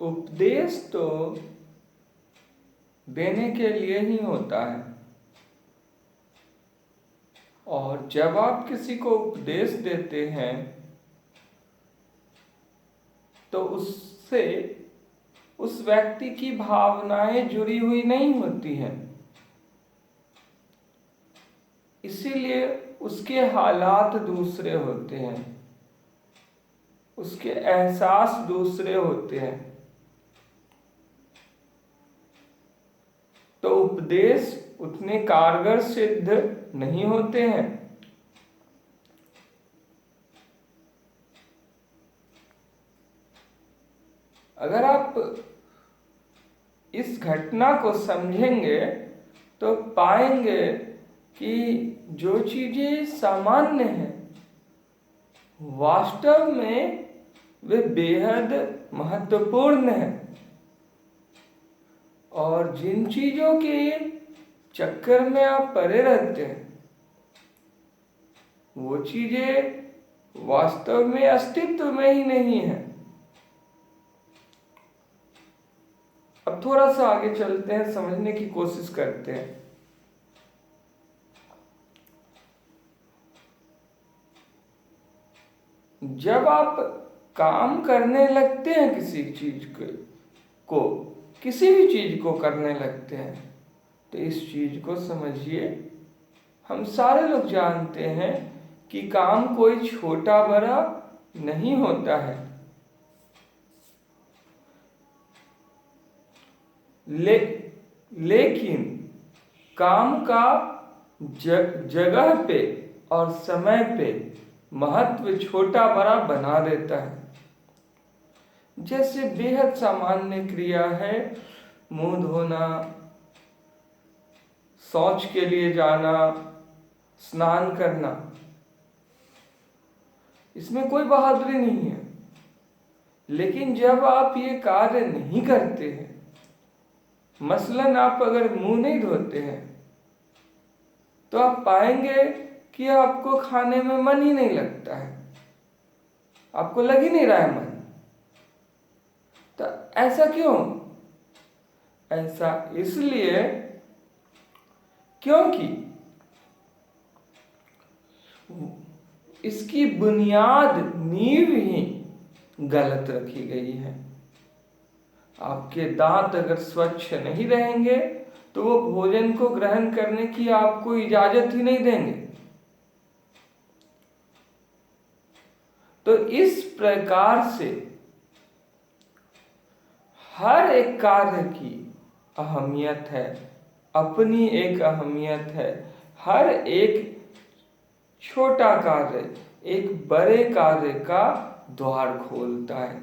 उपदेश तो देने के लिए ही होता है, और जब आप किसी को उपदेश देते हैं तो उससे उस व्यक्ति की भावनाएं जुड़ी हुई नहीं होती हैं, इसीलिए उसके हालात दूसरे होते हैं, उसके एहसास दूसरे होते हैं। तो उपदेश उतने कारगर सिद्ध नहीं होते हैं। अगर आप इस घटना को समझेंगे तो पाएंगे कि जो चीजें सामान्य हैं वास्तव में वे बेहद महत्वपूर्ण हैं, और जिन चीजों के चक्कर में आप पड़े रहते हैं वो चीजें वास्तव में अस्तित्व में ही नहीं है। अब थोड़ा सा आगे चलते हैं, समझने की कोशिश करते हैं। जब आप काम करने लगते हैं किसी चीज को किसी भी चीज को करने लगते हैं तो इस चीज को समझिए, हम सारे लोग जानते हैं कि काम कोई छोटा बड़ा नहीं होता है, लेकिन काम का जगह पे और समय पे महत्व छोटा बड़ा बना देता है। जैसे बेहद सामान्य क्रिया है मुंह धोना, शौच के लिए जाना, स्नान करना, इसमें कोई बहादुरी नहीं है। लेकिन जब आप ये कार्य नहीं करते हैं, मसलन आप अगर मुंह नहीं धोते हैं, तो आप पाएंगे कि आपको खाने में मन ही नहीं लगता है, आपको लग ही नहीं रहा है मन। तो ऐसा क्यों? ऐसा इसलिए क्योंकि इसकी बुनियाद नींव ही गलत रखी गई है। आपके दांत अगर स्वच्छ नहीं रहेंगे तो वो भोजन को ग्रहण करने की आपको इजाजत ही नहीं देंगे। तो इस प्रकार से हर एक कार्य की अहमियत है, अपनी एक अहमियत है। हर एक छोटा कार्य एक बड़े कार्य का द्वार खोलता है,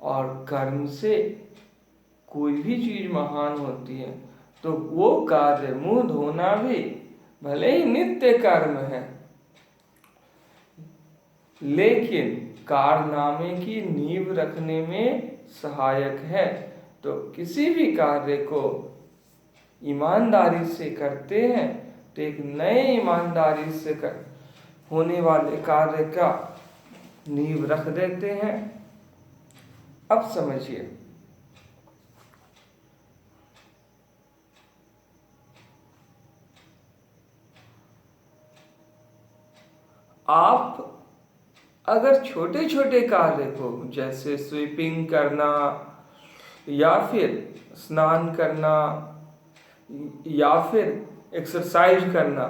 और कर्म से कोई भी चीज महान होती है। तो वो कार्य मुंह धोना भी भले ही नित्य कर्म है, लेकिन कारनामे की नींव रखने में सहायक है। तो किसी भी कार्य को ईमानदारी से करते हैं तो एक नए ईमानदारी से होने वाले कार्य का नींव रख देते हैं। अब समझिए, आप अगर छोटे छोटे कार्य को जैसे स्वीपिंग करना या फिर स्नान करना या फिर एक्सरसाइज करना,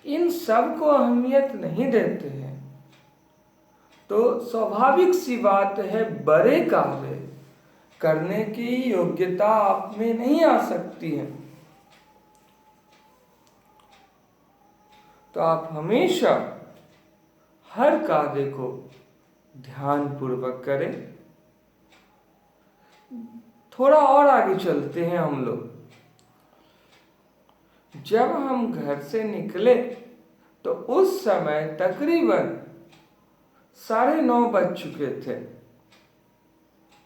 इन सब को अहमियत नहीं देते हैं तो स्वाभाविक सी बात है बड़े कार्य करने की योग्यता आप में नहीं आ सकती है। तो आप हमेशा हर कार्य को ध्यान पूर्वक करें। थोड़ा और आगे चलते हैं हम लोग। जब हम घर से निकले तो उस समय तकरीबन 9:30 बज चुके थे।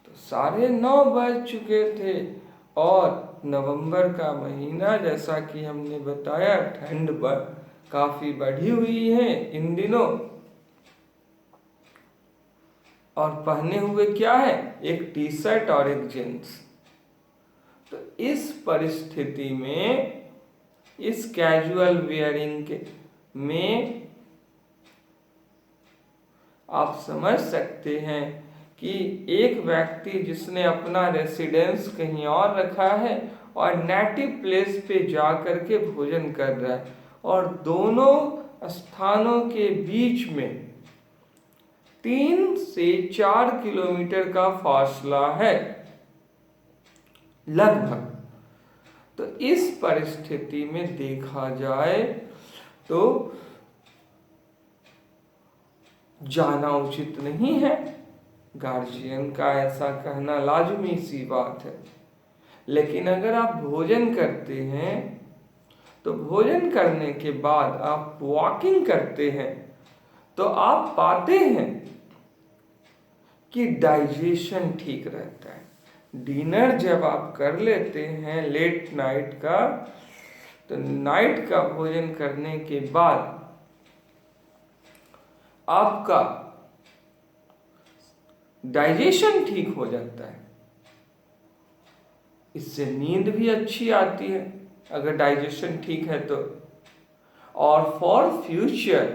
तो 9:30 बज चुके थे और नवंबर का महीना, जैसा कि हमने बताया, ठंड काफी बढ़ी हुई है इन दिनों। और पहने हुए क्या है, एक टी शर्ट और एक जींस। तो इस परिस्थिति में, इस कैजुअल वेयरिंग के में आप समझ सकते हैं कि एक व्यक्ति जिसने अपना रेसिडेंस कहीं और रखा है और नेटिव प्लेस पे जा कर के भोजन कर रहा है, और दोनों स्थानों के बीच में 3 से 4 किलोमीटर का फासला है लगभग। तो इस परिस्थिति में देखा जाए तो जाना उचित नहीं है। गार्जियन का ऐसा कहना लाजमी सी बात है। लेकिन अगर आप भोजन करते हैं तो भोजन करने के बाद आप वॉकिंग करते हैं तो आप पाते हैं कि डाइजेशन ठीक रहता है। डिनर जब आप कर लेते हैं लेट नाइट का, तो नाइट का भोजन करने के बाद आपका डाइजेशन ठीक हो जाता है। इससे नींद भी अच्छी आती है अगर डाइजेशन ठीक है तो। और फॉर फ्यूचर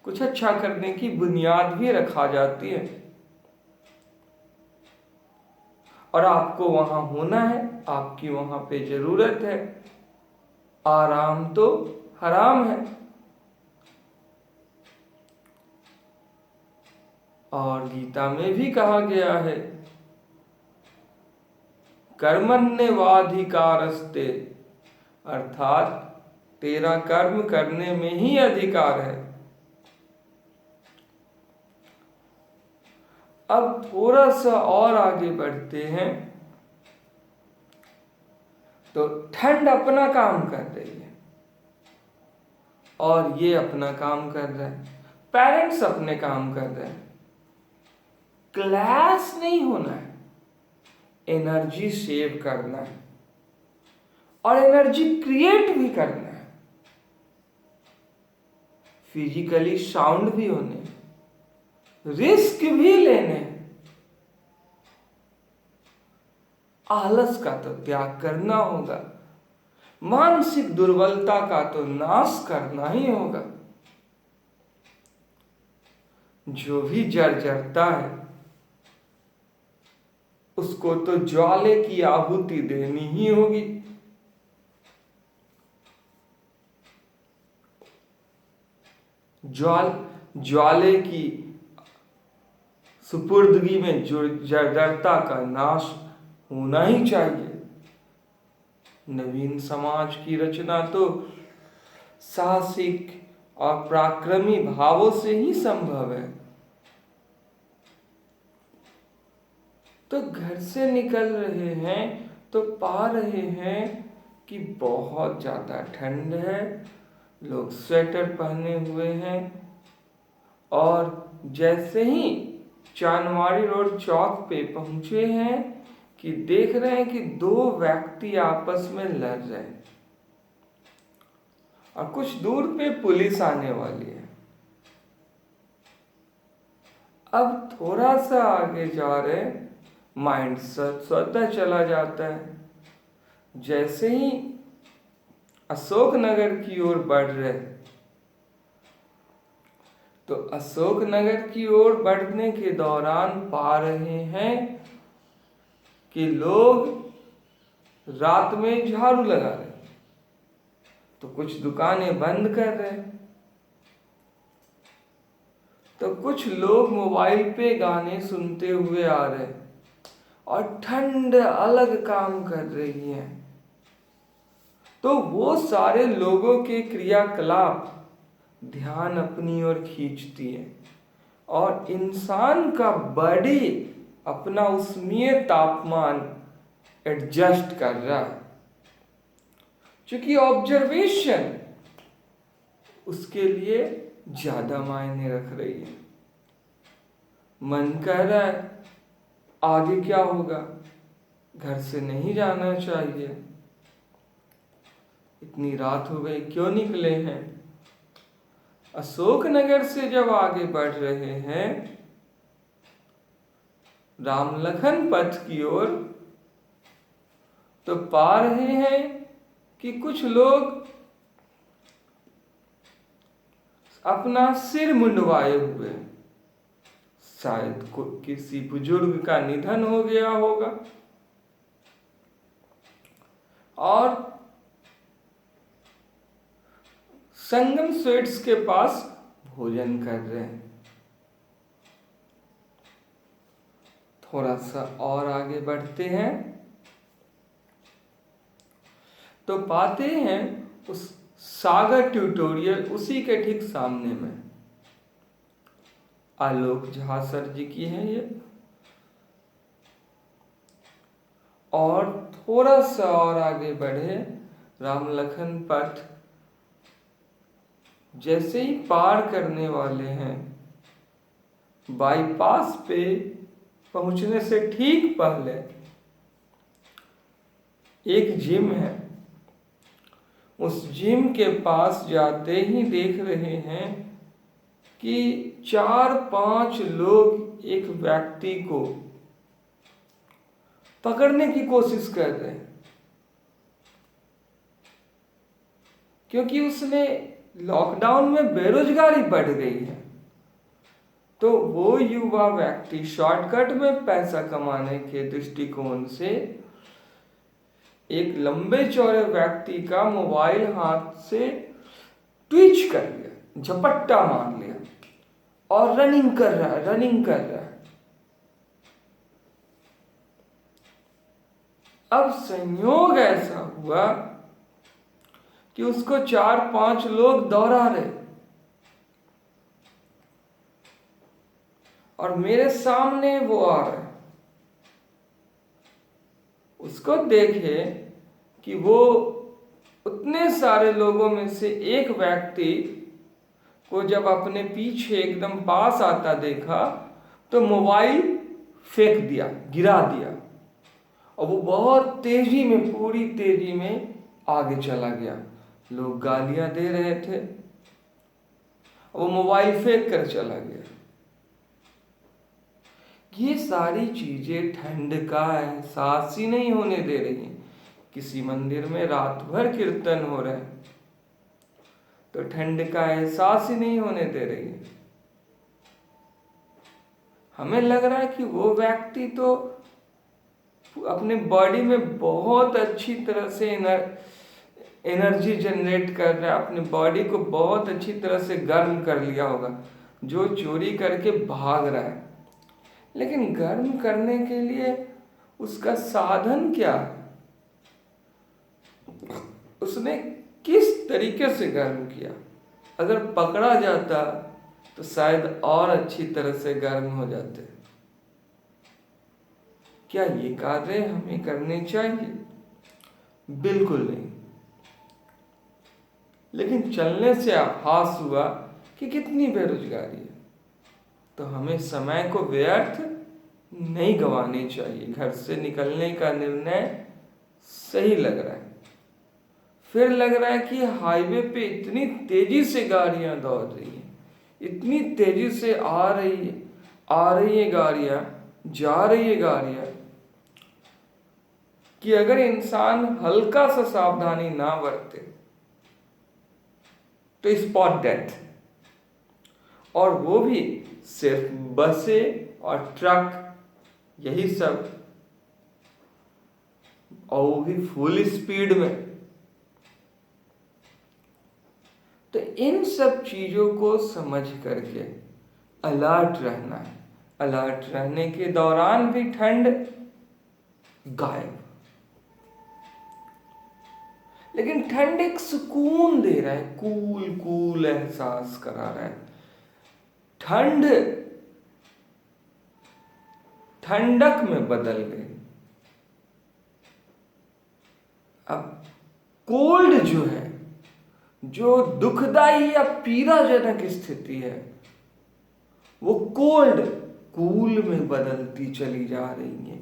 कुछ अच्छा करने की बुनियाद भी रखा जाती है। और आपको वहां होना है, आपकी वहां पे जरूरत है। आराम तो हराम है। और गीता में भी कहा गया है, कर्मण्येवाधिकारस्ते, अर्थात तेरा कर्म करने में ही अधिकार है। अब थोड़ा सा और आगे बढ़ते हैं तो ठंड अपना काम कर रही है और ये अपना काम कर रहा है, पेरेंट्स अपने काम कर रहे हैं। क्लैश नहीं होना है, एनर्जी सेव करना है और एनर्जी क्रिएट भी करना है। फिजिकली साउंड भी होने, रिस्क भी लेने, आलस का तो त्याग करना होगा, मानसिक दुर्बलता का तो नाश करना ही होगा। जो भी जर्जरता है उसको तो ज्वाले की आहुति देनी ही होगी। ज्वाले की सुपुर्दगी में जो जर्जरता का नाश होना ही चाहिए। नवीन समाज की रचना तो साहसिक और पराक्रमी भावों से ही संभव है। तो घर से निकल रहे हैं तो पा रहे हैं कि बहुत ज्यादा ठंड है, लोग स्वेटर पहने हुए हैं। और जैसे ही चांदवाड़ी रोड चौक पे पहुंचे हैं कि देख रहे हैं कि 2 व्यक्ति आपस में लड़ रहे हैं और कुछ दूर पे पुलिस आने वाली है। अब थोड़ा सा आगे जा रहे, माइंड स्वतः चला जाता है। जैसे ही अशोक नगर की ओर बढ़ रहे, तो अशोक नगर की ओर बढ़ने के दौरान पा रहे हैं कि लोग रात में झाड़ू लगा रहे, तो कुछ दुकानें बंद कर रहे, तो कुछ लोग मोबाइल पे गाने सुनते हुए आ रहे और ठंड अलग काम कर रही है। तो वो सारे लोगों के क्रियाकलाप ध्यान अपनी ओर खींचती है और इंसान का बॉडी अपना उष्मीय तापमान एडजस्ट कर रहा है, क्योंकि ऑब्जर्वेशन उसके लिए ज्यादा मायने रख रही है। मन कह रहा है आगे क्या होगा, घर से नहीं जाना चाहिए, इतनी रात हो गई, क्यों निकले हैं। अशोक नगर से जब आगे बढ़ रहे हैं राम लखन पथ की ओर, तो पा रहे हैं कि कुछ लोग अपना सिर मुंडवाए हुए, शायद किसी बुजुर्ग का निधन हो गया होगा, और संगम स्वीट्स के पास भोजन कर रहे हैं। थोड़ा सा और आगे बढ़ते हैं तो पाते हैं उस सागर ट्यूटोरियल उसी के ठीक सामने में आलोक झा सर जी की है ये। और थोड़ा सा और आगे बढ़े, राम लखन पथ जैसे ही पार करने वाले हैं, बाईपास पे पहुंचने से ठीक पहले एक जिम है। उस जिम के पास जाते ही देख रहे हैं कि 4-5 लोग एक व्यक्ति को पकड़ने की कोशिश कर रहे हैं, क्योंकि उसने लॉकडाउन में बेरोजगारी बढ़ गई है। तो वो युवा व्यक्ति शॉर्टकट में पैसा कमाने के दृष्टिकोण से एक लंबे चौड़े व्यक्ति का मोबाइल हाथ से ट्विच कर लिया, झपट्टा मार लिया और रनिंग कर रहा है। अब संयोग ऐसा हुआ कि उसको 4-5 लोग दौड़ा रहे, और मेरे सामने वो आ रहा है। उसको देखे कि वो उतने सारे लोगों में से एक व्यक्ति को जब अपने पीछे एकदम पास आता देखा तो मोबाइल फेंक दिया, गिरा दिया, और वो बहुत तेजी में, पूरी तेजी में आगे चला गया। लोग गालियां दे रहे थे, वो मोबाइल फेंक कर चला गया। ये सारी चीजें ठंड का एहसास ही नहीं होने दे रही हैं। किसी मंदिर में रात भर कीर्तन हो रहा है तो ठंड का एहसास ही नहीं होने दे रही है। हमें लग रहा है कि वो व्यक्ति तो अपने बॉडी में बहुत अच्छी तरह से एनर्जी जनरेट कर रहा है, अपनी बॉडी को बहुत अच्छी तरह से गर्म कर लिया होगा, जो चोरी करके भाग रहा है। लेकिन गर्म करने के लिए उसका साधन क्या है? उसने किस तरीके से गर्म किया? अगर पकड़ा जाता तो शायद और अच्छी तरह से गर्म हो जाते। क्या ये कार्य हमें करने चाहिए? बिल्कुल नहीं। लेकिन चलने से आभास हुआ कि कितनी बेरोजगारी है, तो हमें समय को व्यर्थ नहीं गंवानी चाहिए। घर से निकलने का निर्णय सही लग रहा है। फिर लग रहा है कि हाईवे पे इतनी तेजी से गाड़ियां दौड़ रही हैं, इतनी तेजी से आ रही है गाड़ियां, जा रही है गाड़ियां, कि अगर इंसान हल्का सा सावधानी ना बरते तो स्पॉट डेथ। और वो भी सिर्फ बसें और ट्रक, यही सब, और वो भी फुल स्पीड में। तो इन सब चीजों को समझ करके अलर्ट रहना है। अलर्ट रहने के दौरान भी ठंड गायब, लेकिन ठंड एक सुकून दे रहा है, कूल कूल एहसास करा रहा है। ठंड ठंडक में बदल गई। अब कोल्ड जो है, जो दुखदाई या पीड़ाजनक स्थिति है, वो कोल्ड कूल में बदलती चली जा रही है,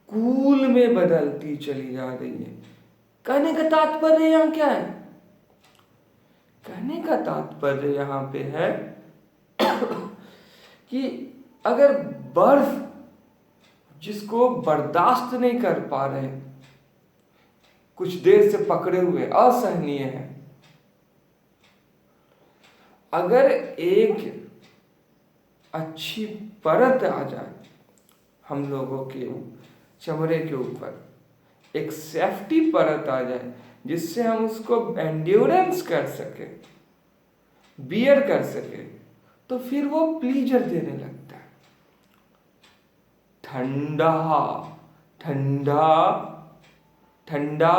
कूल में बदलती चली जा रही है। कहने का तात्पर्य यहां क्या है? कहने का तात्पर्य यहां पे है कि अगर बर्फ जिसको बर्दाश्त नहीं कर पा रहे, कुछ देर से पकड़े हुए, असहनीय है। अगर एक अच्छी परत आ जाए हम लोगों के चमड़े के ऊपर, एक सेफ्टी परत आ जाए जिससे हम उसको एंड्योरेंस कर सके, बियर कर सके, तो फिर वो प्लीजर देने लगता है। ठंडा ठंडा ठंडा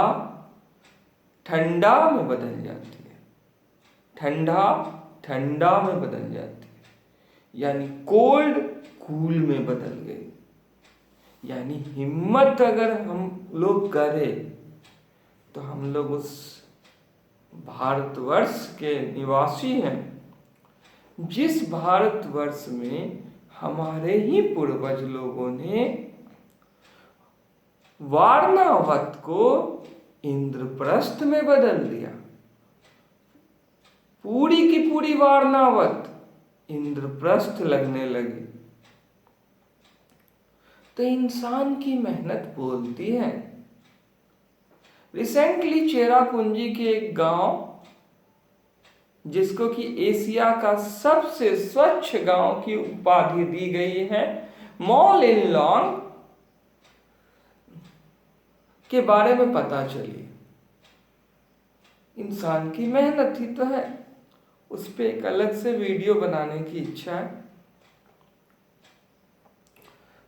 ठंडा में बदल जाती है, ठंडा ठंडा में बदल जाती है, यानी कोल्ड कूल में बदल गई। यानी हिम्मत अगर हम लोग करें तो हम लोग उस भारतवर्ष के निवासी हैं जिस भारतवर्ष में हमारे ही पूर्वज लोगों ने वारणावत को इंद्रप्रस्थ में बदल दिया। पूरी की पूरी वारणावत इंद्रप्रस्थ लगने लगी। तो इंसान की मेहनत बोलती है। रिसेंटली चेरापूंजी के एक गांव, जिसको कि एशिया का सबसे स्वच्छ गांव की उपाधि दी गई है, मॉल इन लॉन्ग के बारे में पता चली। इंसान की मेहनत ही तो है, उस पे एक अलग से वीडियो बनाने की इच्छा है।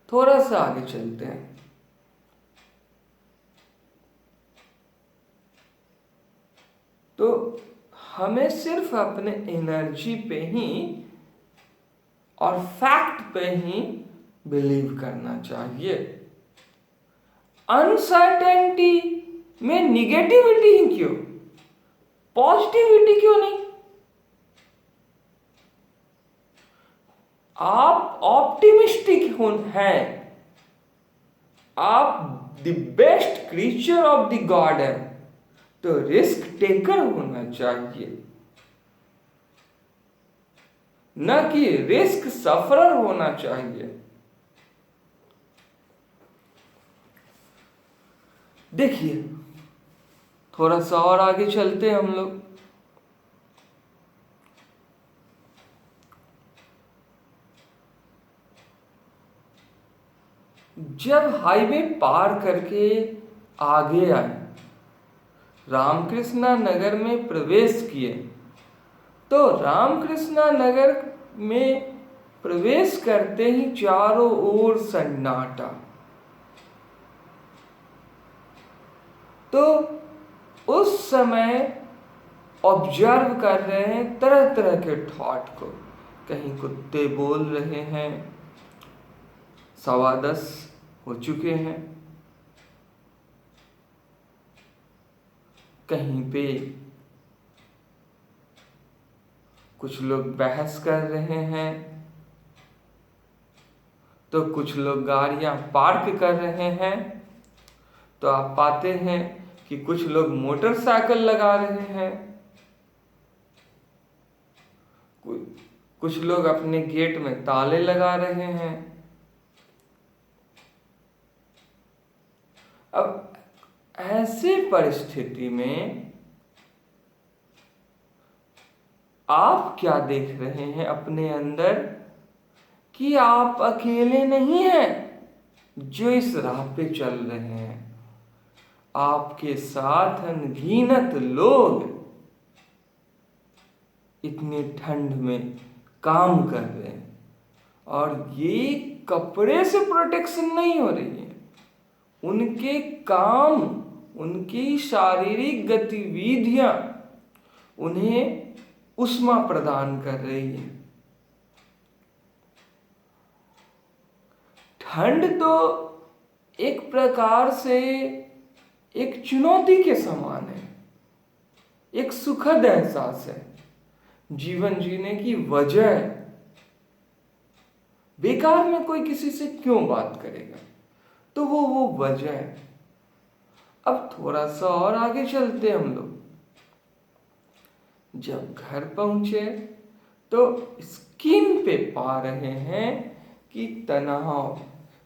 थोड़ा सा आगे चलते हैं। तो हमें सिर्फ अपने एनर्जी पे ही और फैक्ट पे ही बिलीव करना चाहिए। अनसर्टेनिटी में निगेटिविटी ही क्यों, पॉजिटिविटी क्यों नहीं? आप ऑप्टिमिस्टिक हैं, आप the best creature of the God है, तो रिस्क टेकर होना चाहिए, न कि रिस्क सफरर होना चाहिए। देखिए, थोड़ा सा और आगे चलते हैं हम लोग। जब हाईवे पार करके आगे आए, रामकृष्णा नगर में प्रवेश किए, तो रामकृष्णा नगर में प्रवेश करते ही चारों ओर सन्नाटा। तो उस समय ऑब्जर्व कर रहे हैं तरह तरह के थॉट को। कहीं कुत्ते बोल रहे हैं, 10:15 हो चुके हैं, कहीं पे कुछ लोग बहस कर रहे हैं, तो कुछ लोग गाड़ियां पार्क कर रहे हैं। तो आप पाते हैं कि कुछ लोग मोटरसाइकिल लगा रहे हैं, कुछ लोग अपने गेट में ताले लगा रहे हैं। अब ऐसे परिस्थिति में आप क्या देख रहे हैं अपने अंदर कि आप अकेले नहीं हैं जो इस राह पे चल रहे हैं। आपके साथ अनगिनत लोग इतनी ठंड में काम कर रहे हैं, और ये कपड़े से प्रोटेक्शन नहीं हो रही है, उनके काम, उनकी शारीरिक गतिविधियां उन्हें उष्मा प्रदान कर रही है। ठंड तो एक प्रकार से एक चुनौती के समान है, एक सुखद एहसास है, जीवन जीने की वजह है। बेकार में कोई किसी से क्यों बात करेगा, तो वो वजह है। अब थोड़ा सा और आगे चलते हम लोग। जब घर पहुंचे तो स्किन पे पा रहे हैं कि तनाव,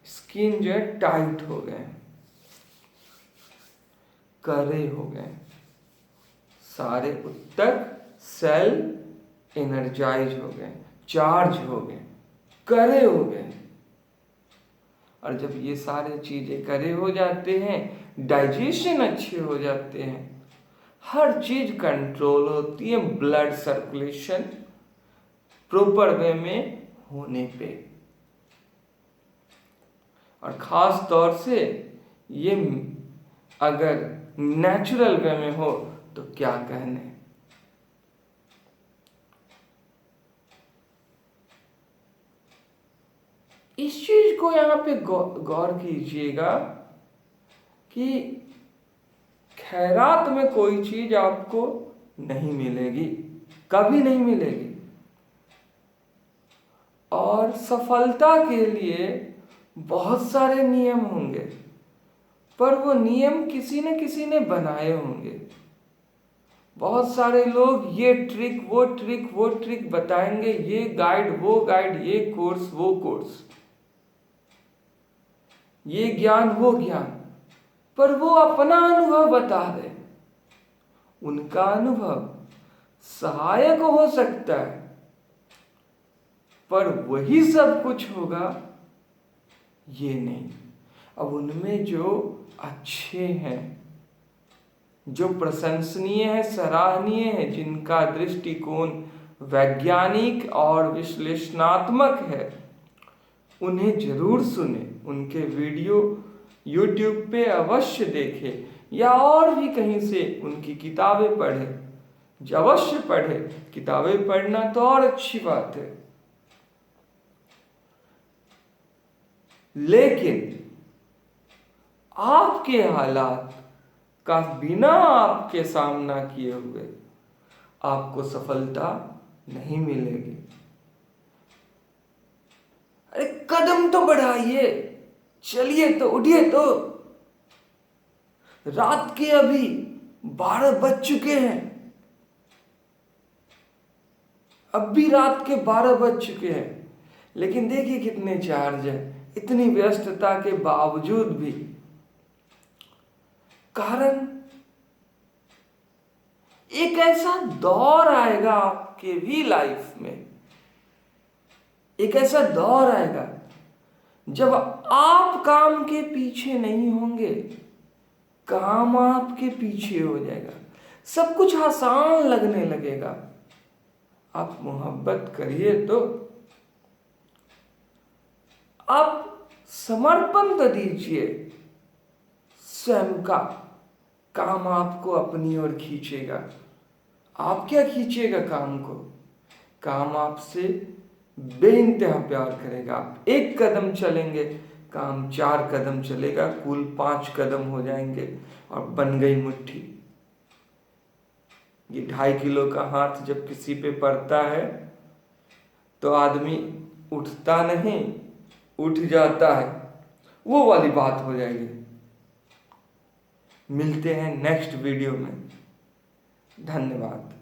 स्किन जो है टाइट हो गए, करे हो गए, सारे उत्तक सेल एनर्जाइज हो गए, चार्ज हो गए, करे हो गए। और जब ये सारे चीजें करे हो जाते हैं, डाइजेशन अच्छे हो जाते हैं, हर चीज कंट्रोल होती है, ब्लड सर्कुलेशन प्रॉपर वे में होने पे। और खास तौर से ये अगर नेचुरल वे में हो तो क्या कहने। इस चीज को यहाँ पे गौर कीजिएगा कि खैरात में कोई चीज आपको नहीं मिलेगी, कभी नहीं मिलेगी। और सफलता के लिए बहुत सारे नियम होंगे, पर वो नियम किसी न किसी ने बनाए होंगे। बहुत सारे लोग ये ट्रिक वो ट्रिक वो ट्रिक बताएंगे, ये गाइड वो गाइड, ये कोर्स वो कोर्स, ये ज्ञान वो ज्ञान, पर वो अपना अनुभव बता रहे। उनका अनुभव सहायक हो सकता है, पर वही सब कुछ होगा ये नहीं। अब उनमें जो अच्छे हैं, जो प्रशंसनीय है, सराहनीय है, जिनका दृष्टिकोण वैज्ञानिक और विश्लेषणात्मक है, उन्हें जरूर सुने, उनके वीडियो YouTube पे अवश्य देखें, या और भी कहीं से उनकी किताबें पढ़ें। अवश्य पढ़ें, किताबें पढ़ना तो और अच्छी बात है, लेकिन आपके हालात का बिना आपके सामना किए हुए आपको सफलता नहीं मिलेगी। अरे कदम तो बढ़ाइए, चलिए तो, उठिए तो। रात के अभी 12 बज चुके हैं, अब भी रात के 12 बज चुके हैं, लेकिन देखिए कितने चार्ज है, इतनी व्यस्तता के बावजूद भी। कारण एक ऐसा दौर आएगा आपके भी लाइफ में, एक ऐसा दौर आएगा जब आप काम के पीछे नहीं होंगे, काम आपके पीछे हो जाएगा, सब कुछ आसान लगने लगेगा। आप मोहब्बत करिए तो, आप समर्पण तो दीजिए, स्वयं का काम आपको अपनी ओर खींचेगा। आप क्या खींचेगा काम को? काम आपसे बेइंतहा प्यार करेगा। आप एक कदम चलेंगे, काम 4 कदम चलेगा, कुल 5 कदम हो जाएंगे और बन गई मुट्ठी। ये 2.5 किलो का हाथ जब किसी पे पड़ता है तो आदमी उठता नहीं, उठ जाता है, वो वाली बात हो जाएगी। मिलते हैं नेक्स्ट वीडियो में। धन्यवाद।